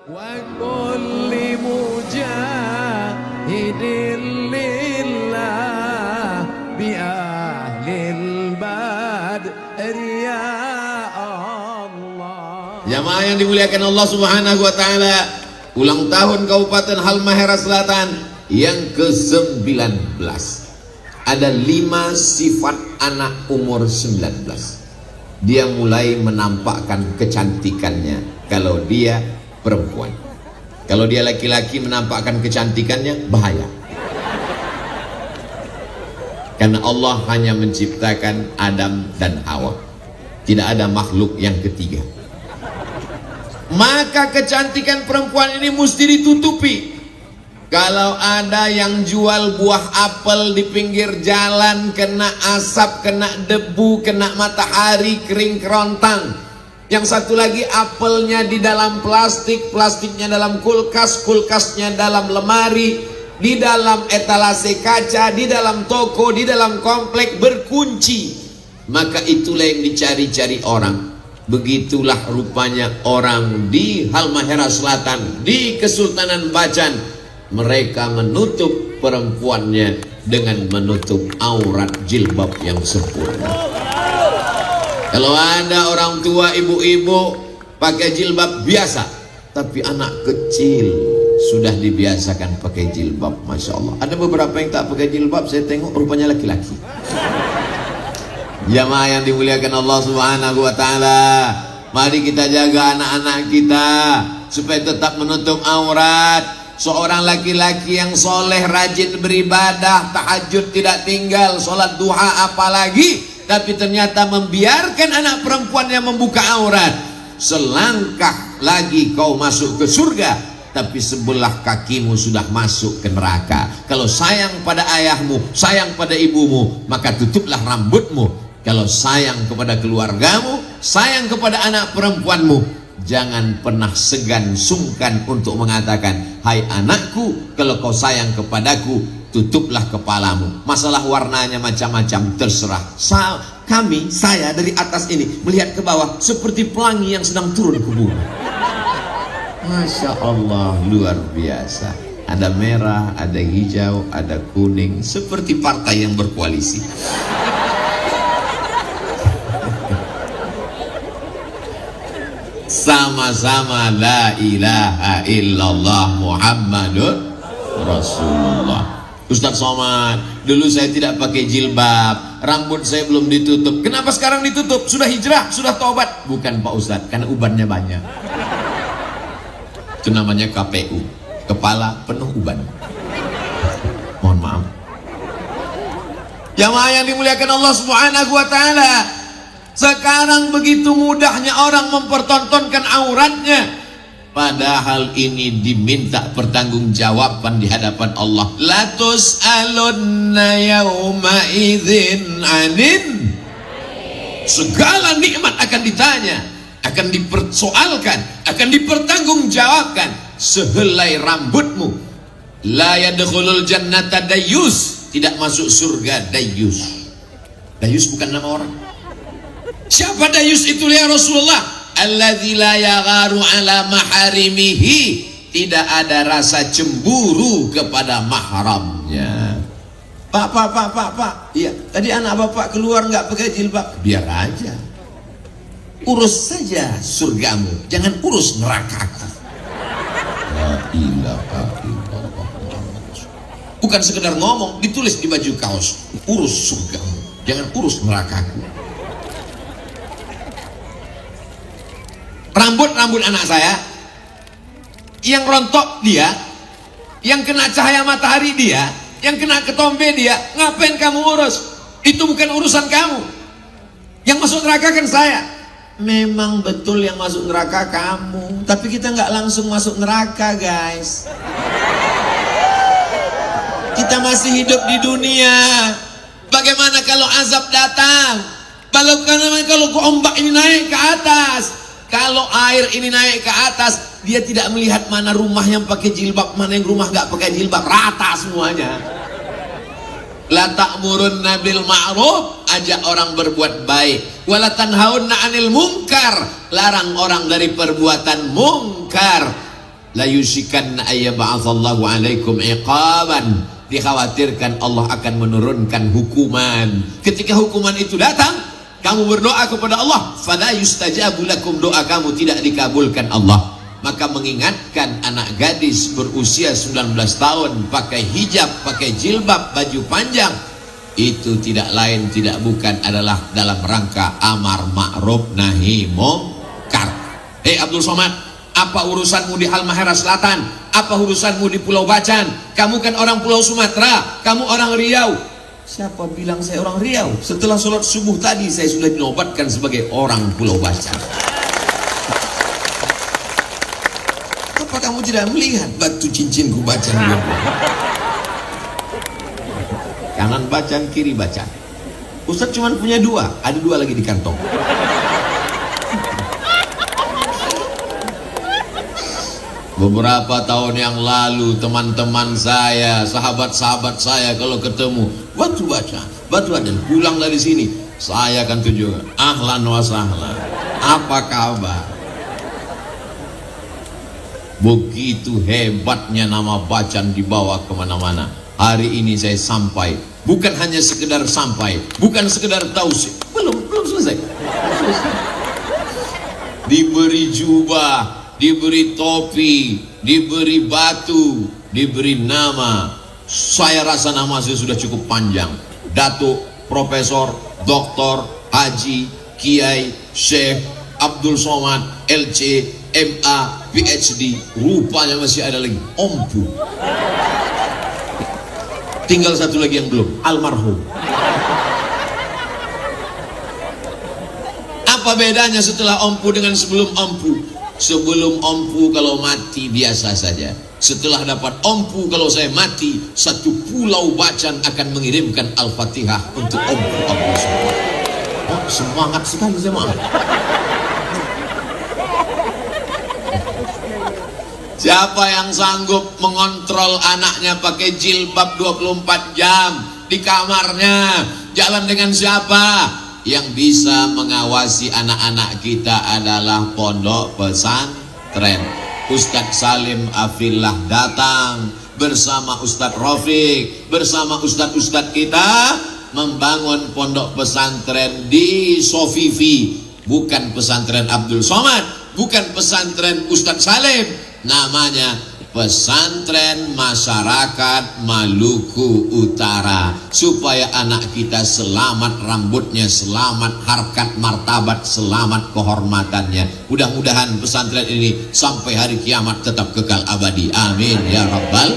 وكل مجاهد لله بأهل البدر يا الله. Jamaah yang dimuliakan Allah Subhanahu wa taala, ulang tahun Kabupaten Halmahera Selatan yang ke-19. Ada 5 sifat anak umur 19. Dia mulai menampakkan kecantikannya kalau dia perempuan. Kalau dia laki-laki menampakkan kecantikannya, bahaya. Karena Allah hanya menciptakan Adam dan Hawa. Tidak ada makhluk yang ketiga. Maka kecantikan perempuan ini mesti ditutupi. Kalau ada yang jual buah apel di pinggir jalan, kena asap, kena debu, kena matahari, kering kerontang. Yang satu lagi apelnya di dalam plastik, plastiknya dalam kulkas, kulkasnya dalam lemari, di dalam etalase kaca, di dalam toko, di dalam komplek berkunci. Maka itulah yang dicari-cari orang. Begitulah rupanya orang di Halmahera Selatan, di Kesultanan Bacan. Mereka menutup perempuannya dengan menutup aurat jilbab yang sempurna. Kalau ada orang tua ibu-ibu pakai jilbab biasa, tapi anak kecil sudah dibiasakan pakai jilbab, Masya Allah. Ada beberapa yang tak pakai jilbab, saya tengok rupanya laki-laki. Jamaah yang dimuliakan Allah Subhanahu wa taala, mari kita jaga anak-anak kita supaya tetap menutup aurat. Seorang laki-laki yang soleh, rajin beribadah, tahajud tidak tinggal, sholat duha apalagi, tapi ternyata membiarkan anak perempuannya membuka aurat. Selangkah lagi kau masuk ke surga, tapi sebelah kakimu sudah masuk ke neraka. Kalau sayang pada ayahmu, sayang pada ibumu, maka tutuplah rambutmu. Kalau sayang kepada keluargamu, sayang kepada anak perempuanmu, jangan pernah segan sungkan untuk mengatakan, hai anakku, kalau kau sayang kepadaku, tutuplah kepalamu. Masalah warnanya macam-macam, terserah. Saya dari atas ini melihat ke bawah seperti pelangi yang sedang turun ke bumi. Masya Allah, luar biasa. Ada merah, ada hijau, ada kuning, seperti partai yang berkoalisi. Sama-sama la ilaha illallah Muhammadun Rasulullah. Ustaz Somad, dulu saya tidak pakai jilbab, rambut saya belum ditutup. Kenapa sekarang ditutup? Sudah hijrah, sudah taubat. Bukan Pak Ustaz, karena ubannya banyak. Itu namanya KPU, kepala penuh uban. Mohon maaf. Jamaah yang dimuliakan Allah Subhanahu wa taala, sekarang begitu mudahnya orang mempertontonkan auratnya, padahal ini diminta pertanggungjawaban di hadapan Allah. La tus'alunna yauma idzin anin. Segala nikmat akan ditanya, akan dipersoalkan, akan dipertanggungjawabkan. Sehelai rambutmu. La yadkhulul jannata dayyus, tidak masuk surga dayyus. Dayyus bukan nama orang. Siapa dayus itu ya Rasulullah? Alladzi la yagharu ala maharimihi, tidak ada rasa cemburu kepada mahramnya. Pak. Iya, tadi anak bapak keluar nggak pakai jilbab. Biar aja. Urus saja surgamu, jangan urus nerakaku. La ilaha illallah. Bukan sekedar ngomong, ditulis di baju kaos. Urus surgamu, jangan urus nerakaku. Rambut anak saya yang rontok dia, yang kena cahaya matahari dia, yang kena ketombe dia, ngapain kamu urus? Itu bukan urusan kamu. Yang masuk neraka kan saya. Memang betul yang masuk neraka kamu, tapi kita nggak langsung masuk neraka, guys. Kita masih hidup di dunia. Bagaimana kalau azab datang? Kalau ombak ini naik ke atas, kalau air ini naik ke atas, dia tidak melihat mana rumah yang pakai jilbab, mana yang rumah nggak pakai jilbab, rata semuanya. La ta'murunna bil ma'ruf, ajak orang berbuat baik. Wala tanhaunna 'anil munkar, larang orang dari perbuatan mungkar. la yusikanna ayyab'atsallahu 'alaikum iqaban. Dikhawatirkan Allah akan menurunkan hukuman. Ketika hukuman itu datang, kamu berdoa kepada Allah, fala yustajabu lakum, doa kamu tidak dikabulkan Allah. Maka mengingatkan anak gadis berusia 19 tahun pakai hijab, pakai jilbab, baju panjang, itu tidak lain tidak bukan adalah dalam rangka amar ma'ruf nahi mungkar. Hei Abdul Somad, apa urusanmu di Halmahera Selatan? Apa urusanmu di Pulau Bacan? Kamu kan orang Pulau Sumatera, kamu orang Riau. Siapa bilang saya orang Riau? Setelah sholat subuh tadi saya sudah dinobatkan sebagai orang Pulau Bacan. Apa kamu tidak melihat batu cincinku Bacan? Kanan Bacan, kiri Bacan. Ustaz cuma punya dua, ada dua lagi di kantong. Beberapa tahun yang lalu teman-teman saya, sahabat-sahabat saya kalau ketemu batu Bacan, batu Aden, pulang dari sini saya akan tunjukkan, ahlan wa sahlan, apa kabar? Begitu hebatnya nama Bacan dibawa kemana-mana. Hari ini saya sampai, bukan hanya sekedar sampai, bukan sekedar tausiah, belum selesai. Diberi jubah, diberi topi, diberi batu, diberi nama. Saya rasa nama saya sudah cukup panjang. Datuk, Profesor, Doktor, Haji, Kiai, Syekh, Abdul Somad, LC, MA, PhD. Rupanya masih ada lagi, Ompu. Tinggal satu lagi yang belum, almarhum. Apa bedanya setelah Ompu dengan sebelum Ompu? Sebelum Ompu kalau mati biasa saja. Setelah dapat Ompu kalau saya mati, satu pulau Bacan akan mengirimkan Al-Fatihah untuk Ompu Abdul Somad. Oh, semangat sekali semangat. Siapa yang sanggup mengontrol anaknya pakai jilbab 24 jam di kamarnya? Jalan dengan siapa? Yang bisa mengawasi anak-anak kita adalah pondok pesantren. Ustadz Salim Afillah datang bersama Ustadz Rafiq, bersama Ustadz-Ustadz kita membangun pondok pesantren di Sofifi. Bukan pesantren Abdul Somad, bukan pesantren Ustadz Salim, namanya Pesantren Masyarakat Maluku Utara, supaya anak kita selamat rambutnya, selamat harkat martabat, selamat kehormatannya. Mudah-mudahan pesantren ini sampai hari kiamat tetap kekal abadi, amin ya rabbal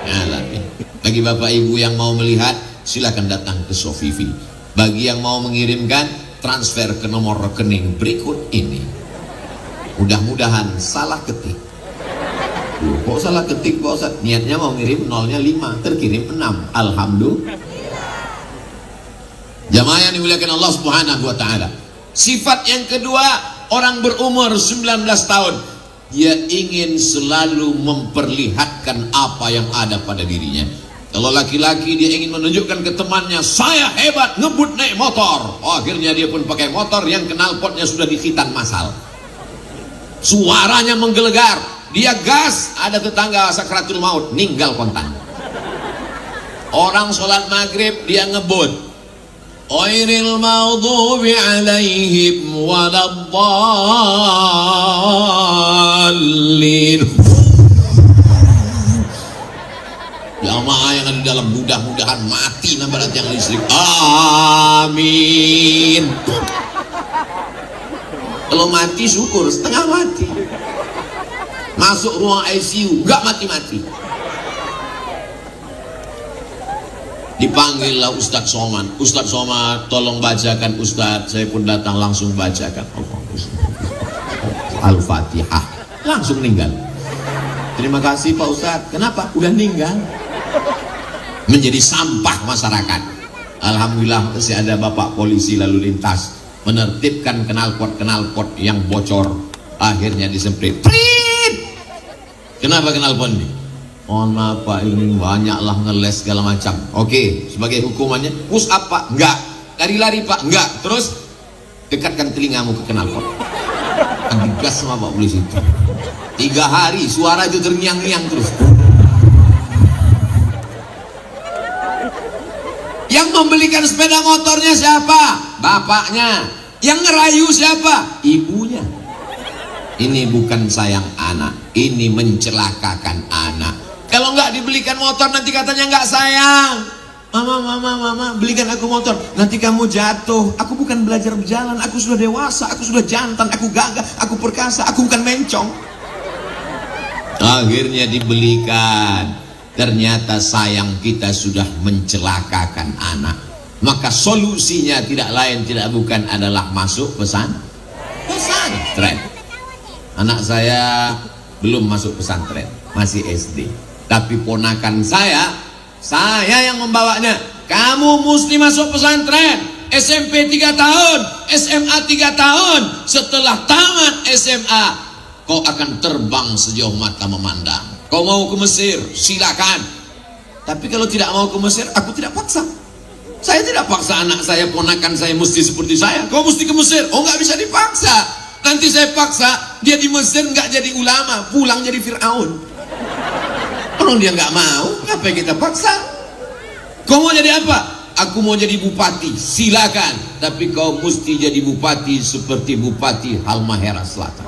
alamin. Bagi bapak ibu yang mau melihat, silakan datang ke Sofifi. Bagi yang mau mengirimkan, transfer ke nomor rekening berikut ini. Mudah-mudahan salah ketik. Kok salah ketik Pak Ustaz? Niatnya mau ngirim, nolnya 5, terkirim 6. Alhamdulillah. Jamaah yang dimuliakan Allah Subhanahu wa taala. Sifat yang kedua, orang berumur 19 tahun, dia ingin selalu memperlihatkan apa yang ada pada dirinya. Kalau laki-laki dia ingin menunjukkan ke temannya, saya hebat ngebut naik motor. Oh, akhirnya dia pun pakai motor yang knalpotnya sudah dikhitan massal. Suaranya menggelegar. Dia gas, ada tetangga sakratul maut, ninggal kontan. Orang sholat maghrib dia ngebut, ghairil maghdubi alaihim waladdallin. Jamaah yang ada di dalam, mudah-mudahan mati nambarat yang listrik, amin. Kalau mati syukur, setengah mati. Masuk ruang ICU, nggak mati-mati. Dipanggillah Ustadz Somad. Ustadz Somad, tolong bacakan Ustadz. Saya pun datang langsung bacakan Al-Fatihah. Langsung meninggal. Terima kasih Pak Ustadz. Kenapa? Udah meninggal. Menjadi sampah masyarakat. Alhamdulillah masih ada Bapak polisi lalu lintas menertibkan knalpot yang bocor. Akhirnya disemprit. Kenapa knalpot ini? Mohon maaf Pak, ini banyaklah ngeles segala macam. Oke, sebagai hukumannya push up Pak? Enggak. Lari-lari Pak? Enggak. Terus dekatkan telingamu ke knalpot. Digas sama Pak polisi itu. 3 hari suara itu terngiang-ngiang terus. Yang membelikan sepeda motornya siapa? Bapaknya. Yang ngerayu siapa? Ibunya. Ini bukan sayang anak, ini mencelakakan anak. Kalau nggak dibelikan motor nanti katanya nggak sayang. Mama, belikan aku motor. Nanti kamu jatuh. Aku bukan belajar berjalan, aku sudah dewasa, aku sudah jantan, aku gagah, aku perkasa, aku bukan mencong. Akhirnya dibelikan. Ternyata sayang kita sudah mencelakakan anak. Maka solusinya tidak lain tidak bukan adalah masuk pesantren. Anak saya belum masuk pesantren, masih SD. Tapi ponakan saya yang membawanya. Kamu mesti masuk pesantren. SMP 3 tahun, SMA 3 tahun. Setelah tamat SMA, kau akan terbang sejauh mata memandang. Kau mau ke Mesir, silakan. Tapi kalau tidak mau ke Mesir, aku tidak paksa. Saya tidak paksa anak saya, ponakan saya mesti seperti saya. Kau mesti ke Mesir. Oh, nggak bisa dipaksa. Nanti saya paksa, dia di Mesir nggak jadi ulama, pulang jadi Fir'aun. Kalau dia nggak mau, ngapain kita paksa? Kau mau jadi apa? Aku mau jadi bupati, silakan. Tapi kau mesti jadi bupati seperti Bupati Halmahera Selatan.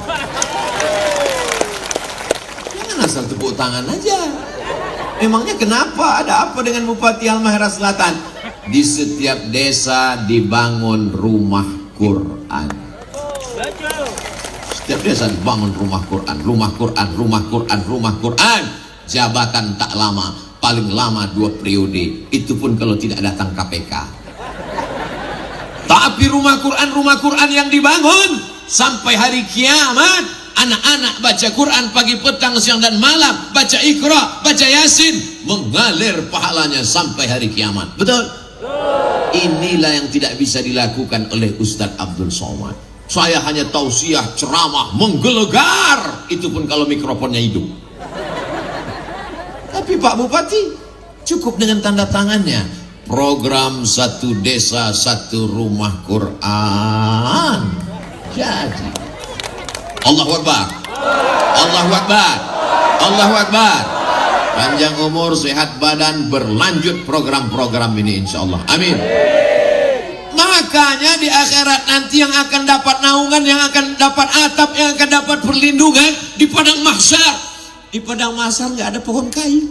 Asal tepuk tangan aja. Memangnya kenapa? Ada apa dengan Bupati Halmahera Selatan? Di setiap desa dibangun rumah Quran. Setiap desa dibangun rumah Quran, rumah Quran, rumah Quran, rumah Quran. Jabatan tak lama, paling lama 2 periode. Itu pun kalau tidak datang KPK. Tapi rumah Quran yang dibangun sampai hari kiamat. Anak-anak baca Quran pagi, petang, siang dan malam, baca Iqra, baca Yasin, mengalir pahalanya sampai hari kiamat. Betul? Inilah yang tidak bisa dilakukan oleh Ustadz Abdul Somad. Saya hanya tausiah, ceramah, menggelegar, itu pun kalau mikrofonnya hidup. Tapi Pak Bupati cukup dengan tanda tangannya. Program 1 desa 1 rumah Quran. Jadi Allahu Akbar, Allahu Akbar, Allahu Akbar. Panjang umur, sehat badan, berlanjut program-program ini insya Allah. Amin. Makanya di akhirat nanti yang akan dapat naungan, yang akan dapat atap, yang akan dapat perlindungan di padang mahsyar. Di padang mahsyar nggak ada pohon kayu.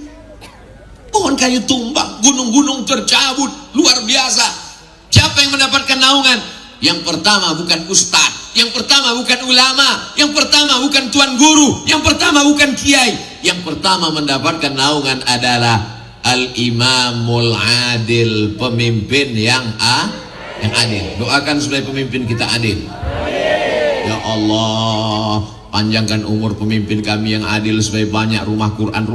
Pohon kayu tumbang, gunung-gunung tercabut, luar biasa. Siapa yang mendapatkan naungan? Yang pertama bukan ustadz, yang pertama bukan ulama, yang pertama bukan tuan guru, yang pertama bukan kiai. Yang pertama mendapatkan naungan adalah al-imamul adil, pemimpin yang adil. Doakan supaya pemimpin kita adil. Ya Allah, panjangkan umur pemimpin kami yang adil supaya banyak rumah Quran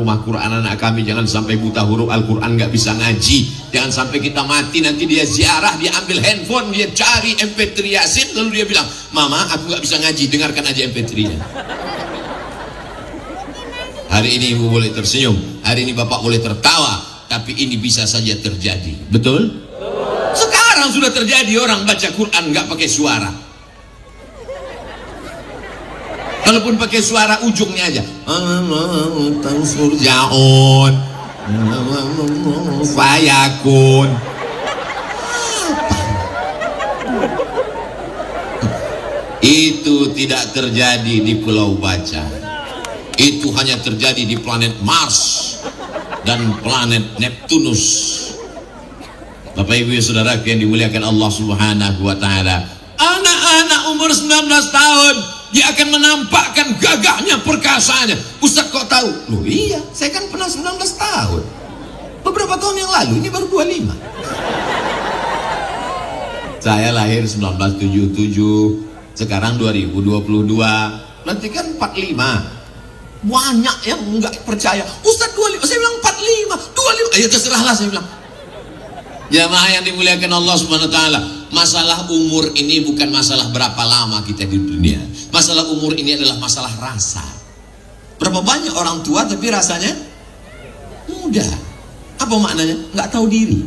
anak kami. Jangan sampai buta huruf Al-Quran nggak bisa ngaji. Jangan sampai kita mati nanti dia ziarah, dia ambil handphone, dia cari MP3 Yasin, lalu dia bilang, Mama aku nggak bisa ngaji, dengarkan aja MP3-nya. Hari ini ibu boleh tersenyum, hari ini bapak boleh tertawa, tapi ini bisa saja terjadi. Betul? Sekarang sudah terjadi, orang baca Quran nggak pakai suara. Walaupun pakai suara ujungnya aja. Surjaun, fayakun. Itu tidak terjadi di Pulau Baca. Itu hanya terjadi di planet Mars dan planet Neptunus. Bapak Ibu saudara yang dimuliakan Allah Subhanahu wa taala. Anak-anak umur 19 tahun dia akan menampakkan gagahnya, perkasanya. Ustaz kok tahu? Loh iya, saya kan pernah 19 tahun. Beberapa tahun yang lalu, ini baru 25. Saya lahir 1977, sekarang 2022. Berarti kan 45. Banyak yang enggak percaya. Ustaz 25, saya bilang 45, 25. Ya terserahlah saya bilang. Jamaah yang dimuliakan Allah Subhanahu wa taala, masalah umur ini bukan masalah berapa lama kita di dunia. Masalah umur ini adalah masalah rasa. Berapa banyak orang tua tapi rasanya muda. Apa maknanya? Nggak tahu diri.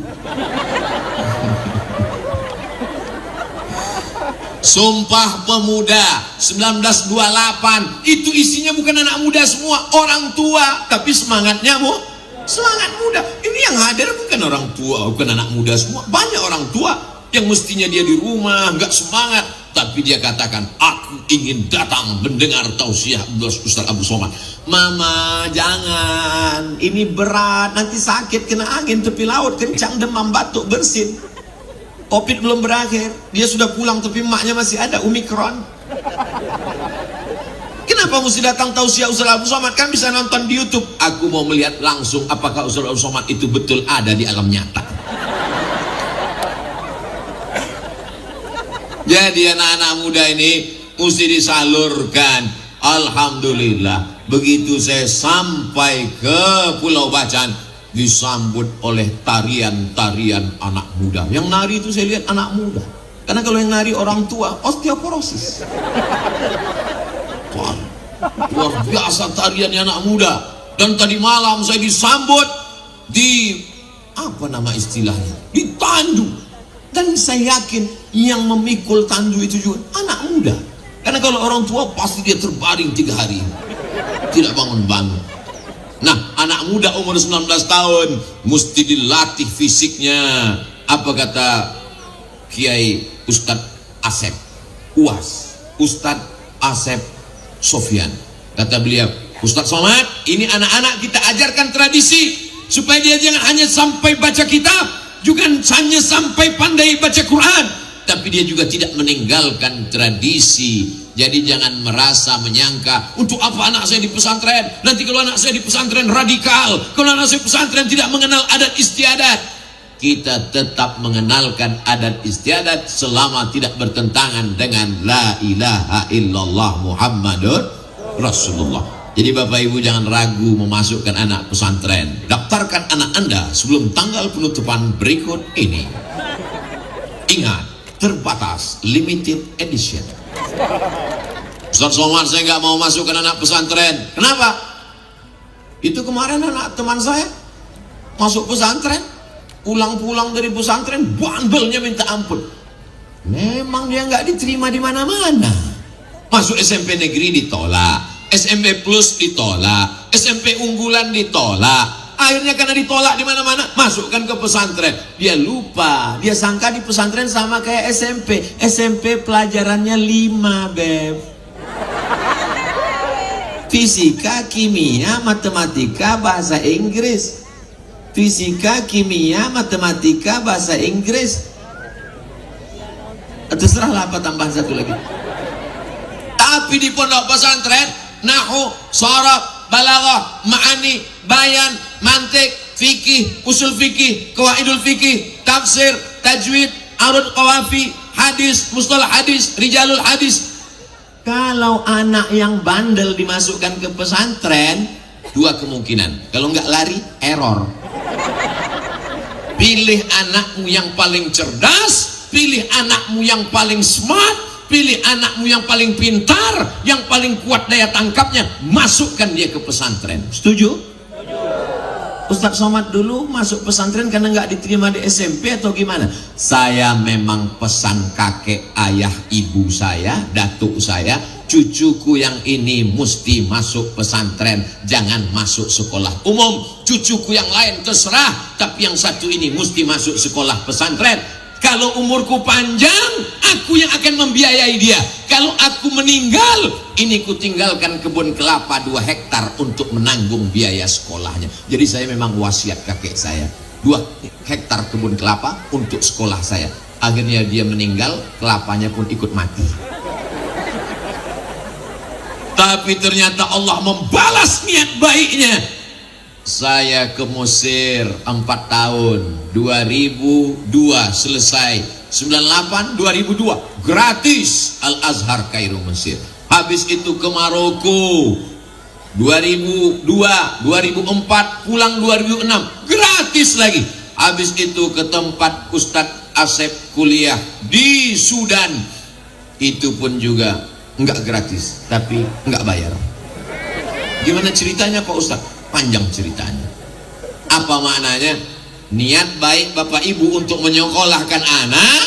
Sumpah Pemuda 1928 itu isinya bukan anak muda semua, orang tua, tapi semangatnya semangat muda. Ini yang hadir bukan orang tua, bukan anak muda semua, banyak orang tua yang mestinya dia di rumah nggak semangat, tapi dia katakan aku ingin datang mendengar tausiah Ustaz Abu Somad. Mama jangan, ini berat, nanti sakit, kena angin tepi laut kencang, demam, batuk, bersin. Covid belum berakhir, dia sudah pulang tapi emaknya masih ada Omikron. Kenapa mesti datang tausiah Ustaz Abu Somad? Kan bisa nonton di YouTube. Aku mau melihat langsung apakah Ustaz Abu Somad itu betul ada di alam nyata. Jadi anak-anak muda ini mesti disalurkan. Alhamdulillah, begitu saya sampai ke Pulau Bacan, disambut oleh tarian-tarian anak muda. Yang nari itu saya lihat anak muda, karena kalau yang nari orang tua osteoporosis. Wah, luar biasa tariannya anak muda. Dan tadi malam saya disambut di apa nama istilahnya, di tandu. Dan saya yakin yang memikul tandu itu juga anak muda, karena kalau orang tua pasti dia terbaring 3 hari tidak bangun-bangun. Nah, anak muda umur 19 tahun mesti dilatih fisiknya. Apa kata Kiai Ustadz Asep UAS, Ustadz Asep Sofyan? Kata beliau, Ustadz Somad, ini anak-anak kita ajarkan tradisi supaya dia jangan hanya sampai baca kitab, juga hanya sampai pandai baca Quran, tapi dia juga tidak meninggalkan tradisi. Jadi jangan merasa menyangka, untuk apa anak saya di pesantren? Nanti kalau anak saya di pesantren radikal, kalau anak saya di pesantren tidak mengenal adat istiadat. Kita tetap mengenalkan adat istiadat selama tidak bertentangan dengan la ilaha illallah Muhammadur Rasulullah. Jadi Bapak Ibu jangan ragu memasukkan anak pesantren. Daftarkan anak Anda sebelum tanggal penutupan berikut ini. Ingat, terbatas, limited edition. Ustaz Somad, saya nggak mau masukkan anak pesantren. Kenapa? Itu kemarin anak teman saya masuk pesantren, pulang-pulang dari pesantren bandelnya minta ampun. Memang dia nggak diterima di mana-mana. Masuk SMP negeri ditolak, SMP plus ditolak, SMP unggulan ditolak. Akhirnya karena ditolak di mana-mana, masukkan ke pesantren. Dia lupa, dia sangka di pesantren sama kayak SMP. SMP pelajarannya 5, Beb. Fisika, kimia, matematika, bahasa Inggris. Fisika, kimia, matematika, bahasa Inggris. Terserahlah apa tambahan satu lagi. Tapi di pondok pesantren, nahu, sharaf, balaghah, ma'ani, bayan, mantik, fikih, usul fikih, qawaidul fikih, tafsir, tajwid, arud qawafi, hadis, mustalah hadis, rijalul hadis. Kalau anak yang bandel dimasukkan ke pesantren, 2 kemungkinan. Kalau nggak lari, error. Pilih anakmu yang paling cerdas, pilih anakmu yang paling smart, pilih anakmu yang paling pintar, yang paling kuat daya tangkapnya, masukkan dia ke pesantren. Setuju? Ustaz Somad dulu masuk pesantren karena nggak diterima di SMP atau gimana? Saya memang pesan kakek, ayah, ibu saya, datuk saya, cucuku yang ini mesti masuk pesantren, jangan masuk sekolah umum. Cucuku yang lain terserah, tapi yang satu ini mesti masuk sekolah pesantren. Kalau umurku panjang, aku yang akan membiayai dia. Kalau aku meninggal, ini ku tinggalkan kebun kelapa 2 hektar untuk menanggung biaya sekolahnya. Jadi saya memang wasiat kakek saya, 2 hektar kebun kelapa untuk sekolah saya. Akhirnya dia meninggal, kelapanya pun ikut mati. Tapi ternyata Allah membalas niat baiknya. Saya ke Mesir 4 tahun, 2002 selesai, 98 2002 gratis Al-Azhar Kairo Mesir. Habis itu ke Maroko 2002 2004 pulang 2006 gratis lagi. Habis itu ke tempat Ustadz Asep kuliah di Sudan, itu pun juga enggak gratis, tapi enggak bayar. Gimana ceritanya Pak Ustadz? Panjang ceritanya. Apa maknanya? Niat baik Bapak Ibu untuk menyekolahkan anak.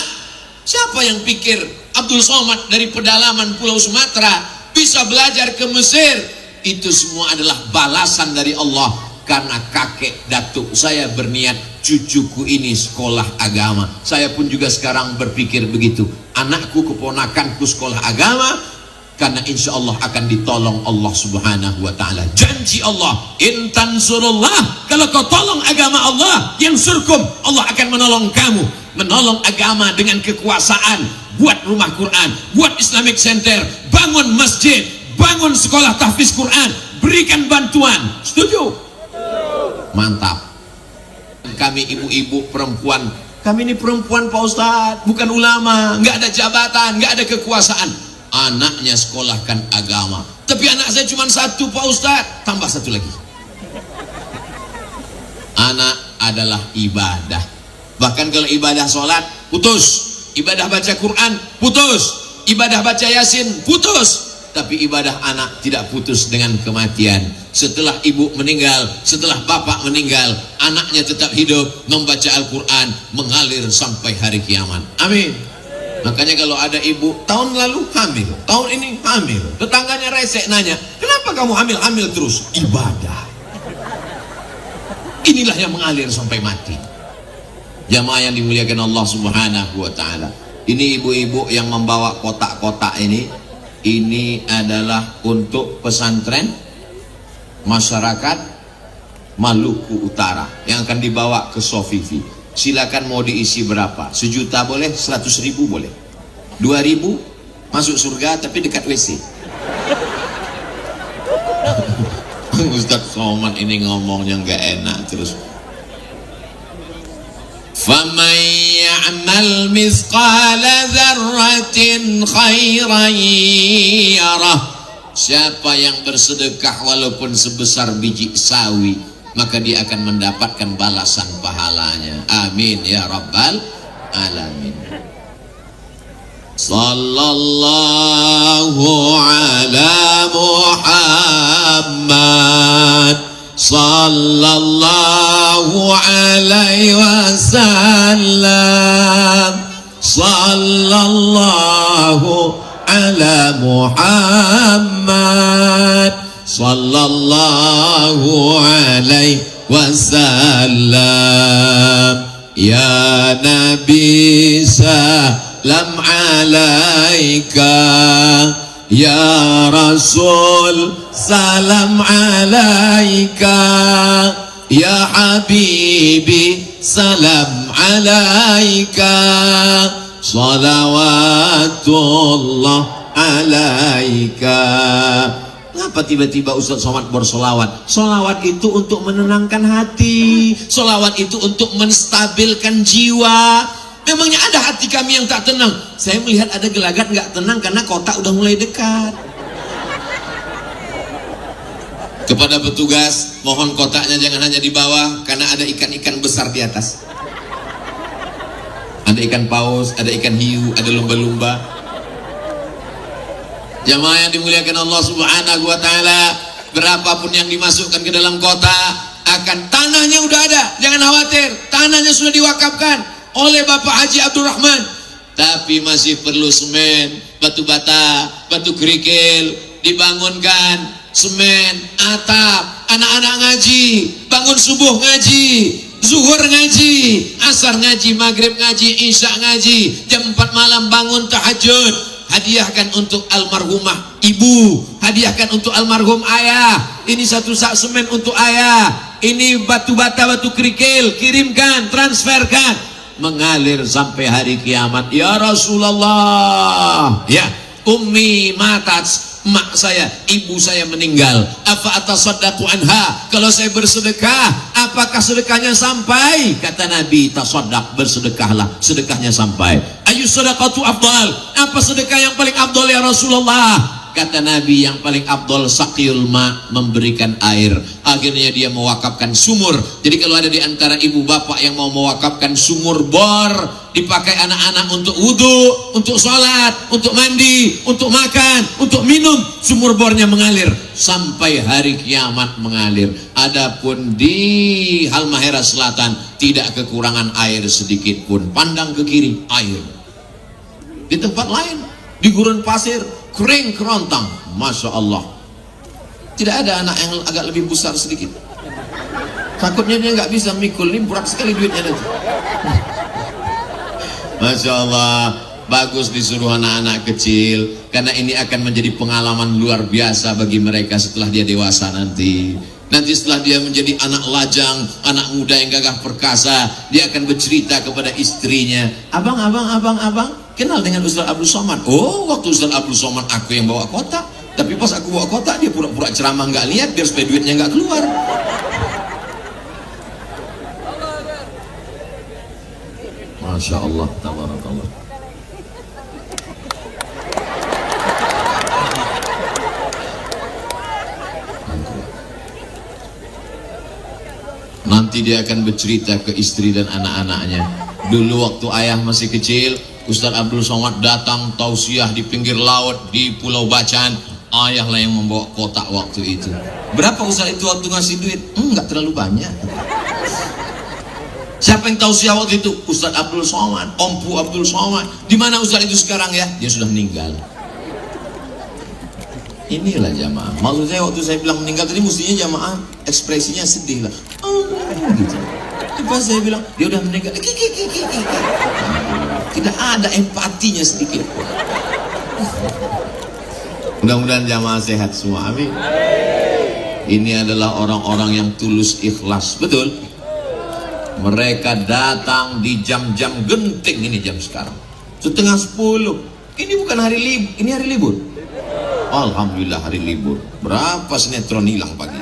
Siapa yang pikir Abdul Somad dari pedalaman Pulau Sumatera bisa belajar ke Mesir, itu semua adalah balasan dari Allah. Karena kakek datuk saya berniat cucuku ini sekolah agama. Saya pun juga sekarang berpikir begitu, anakku keponakanku sekolah agama, karena insya Allah akan ditolong Allah subhanahu wa ta'ala. Janji Allah, in tansurullah, kalau kau tolong agama Allah, yang surkum, Allah akan menolong kamu. Menolong agama dengan kekuasaan, buat rumah Quran, buat Islamic Center, bangun masjid, bangun sekolah tahfiz Quran, berikan bantuan. Setuju? Mantap. Kami ibu-ibu perempuan, kami ini perempuan Pak Ustadz, bukan ulama, nggak ada jabatan, nggak ada kekuasaan. Anaknya sekolahkan agama, tapi anak saya cuma satu Pak Ustadz, tambah satu lagi. Anak adalah ibadah. Bahkan kalau ibadah sholat putus, ibadah baca Quran putus, ibadah baca Yasin putus, tapi ibadah anak tidak putus dengan kematian. Setelah ibu meninggal, setelah bapak meninggal, anaknya tetap hidup membaca Al-Quran, mengalir sampai hari kiamat. Amin. Makanya kalau ada ibu tahun lalu hamil, tahun ini hamil, tetangganya resek nanya, kenapa kamu hamil terus? Ibadah. Inilah yang mengalir sampai mati. Jamaah yang dimuliakan Allah subhanahu wa ta'ala, ini ibu-ibu yang membawa kotak-kotak ini adalah untuk pesantren masyarakat Maluku Utara yang akan dibawa ke Sofifi. Silakan mau diisi berapa, 1 juta boleh, 100.000 boleh, 2.000 masuk surga tapi dekat WC. Ustadz Somad ini ngomongnya nggak enak terus. فَمَنْ يَعْمَلْ مِثْقَالَ ذَرَّةٍ خَيْرًا يَرَهُ. Siapa yang bersedekah walaupun sebesar biji sawi, maka dia akan mendapatkan balasan pahalanya. Amin ya rabbal alamin. Sallallahu ala Muhammad, sallallahu alaihi wasallam, sallallahu ala Muhammad, sallallahu alaihi wasallam. Ya Nabi salam alaika, ya Rasul salam alaika, ya Habibi salam alaika, salawatullah alaika. Kenapa tiba-tiba Ustaz Somad bersolawat? Solawat itu untuk menenangkan hati, solawat itu untuk menstabilkan jiwa. Memangnya ada hati kami yang tak tenang? Saya melihat ada gelagat nggak tenang karena kotak udah mulai dekat. Kepada petugas, mohon kotaknya jangan hanya di bawah, karena ada ikan-ikan besar di atas. Ada ikan paus, ada ikan hiu, ada lumba-lumba. Jamaah yang dimuliakan Allah subhanahu wa ta'ala, berapapun yang dimasukkan ke dalam kotak, akan tanahnya udah ada, jangan khawatir, tanahnya sudah diwakafkan oleh Bapak Haji Abdurrahman. Tapi masih perlu semen, batu bata, batu kerikil, dibangunkan, semen, atap, anak-anak ngaji, bangun subuh ngaji, zuhur ngaji, asar ngaji, maghrib ngaji, isya ngaji, jam 4 malam bangun tahajud. Hadiahkan untuk almarhumah ibu, hadiahkan untuk almarhum ayah. Ini 1 sak semen untuk ayah, ini batu bata, batu kerikil, kirimkan, transferkan, mengalir sampai hari kiamat. Ya Rasulullah, ya ummi matat, mak saya, ibu saya meninggal, apa atasaddaqu anha, kalau saya bersedekah apakah sedekahnya sampai? Kata Nabi, tasaddaq, bersedekahlah, sedekahnya sampai. Ayu sedekatu afdal, apa sedekah yang paling afdal ya Rasulullah? Kata Nabi, yang paling afdal saqiyul ma, memberikan air. Akhirnya dia mewakafkan sumur. Jadi kalau ada di antara ibu bapak yang mau mewakafkan sumur bor, dipakai anak-anak untuk wudhu, untuk sholat, untuk mandi, untuk makan, untuk minum, sumur bornya mengalir sampai hari kiamat mengalir. Adapun di Halmahera Selatan tidak kekurangan air sedikit pun. Pandang ke kiri, air. Di tempat lain, di gurun pasir, kering kerontang. Masya Allah. Tidak ada anak yang agak lebih besar sedikit. Takutnya dia nggak bisa mikul, ini berat sekali duitnya nanti. Masya Allah. Bagus disuruh anak-anak kecil, karena ini akan menjadi pengalaman luar biasa bagi mereka setelah dia dewasa nanti. Nanti setelah dia menjadi anak lajang, anak muda yang gagah perkasa, dia akan bercerita kepada istrinya, abang, kenal dengan Ustaz Abdul Somad? Oh, waktu Ustaz Abdul Somad aku yang bawa kotak, tapi pas aku bawa kotak dia pura-pura ceramah nggak lihat biar supaya duitnya nggak keluar. Masya Allah, tabarakallah. Nanti dia akan bercerita ke istri dan anak-anaknya. Dulu waktu ayah masih kecil, Ustaz Abdul Somad datang tausiah di pinggir laut di Pulau Bacan. Ayah lah yang membawa kotak waktu itu. Berapa Ustaz itu waktu ngasih duit? Enggak terlalu banyak. Siapa yang tausiah waktu itu? Ustaz Abdul Somad, Ompu Abdul Somad. Di mana Ustaz itu sekarang ya? Dia sudah meninggal. Inilah jamaah. Maksud saya waktu saya bilang meninggal tadi, mestinya jamaah ekspresinya sedih lah. Gitu. Pas saya bilang dia udah meninggal, tidak ada empatinya sedikit. Mudah-mudahan jamaah sehat semua. Amin. Ini adalah orang-orang yang tulus ikhlas, betul. Mereka datang di jam-jam genting, ini jam sekarang 9:30. Ini bukan hari libur, ini hari libur. Alhamdulillah hari libur. Berapa sinetron hilang pagi?